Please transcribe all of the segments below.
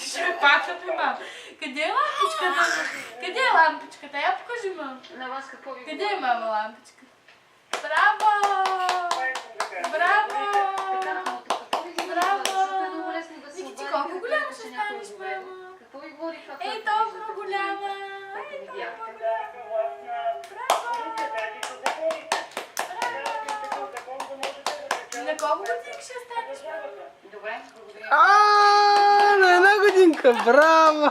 Ще паката, мам. Къде е лампичката? Къде е лампичката? Я покажи, мам. На вас какво ви Къде е, мама, лампичка? Браво! Браво! Браво! Вики, ти колко голяма ще станеш, мама? Какво ви говори това? Ей, толкова голяма! Ей, толкова голяма! Браво! На колко годинки ще станеш, мама? Добре, благодаря. На една годинка! Браво!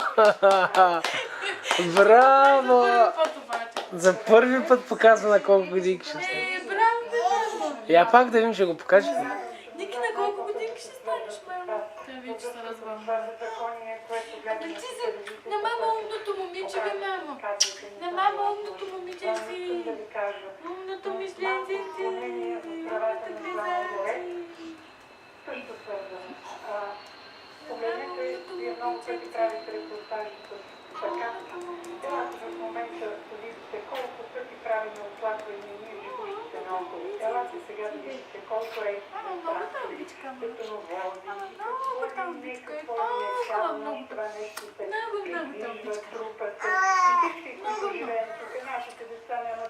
Браво! За първи път обаче. За първи път показва на колко годинки ще стане. Браво, мама! Я пак да видим, ще го покажеш ли? Ники, на колко годинки ще станеш, мама? Тя вече се развълнува. Ти си на мама умното момиче, бе, мамо. На мама умното момиче си. Умното мисленце си. Умната гризачи. Също свързано. Погледнете, вие много пъти правите репортажи с така. Елате в момента да видите колко пъти правим оплаквания ние живущите наоколо. Елате сега да видите колко рейки са практики, като новози, какво ли не, какво ли е цяло, това нещо се придвижва, трупа се. И всички, които живеем тук, нашите деца нямат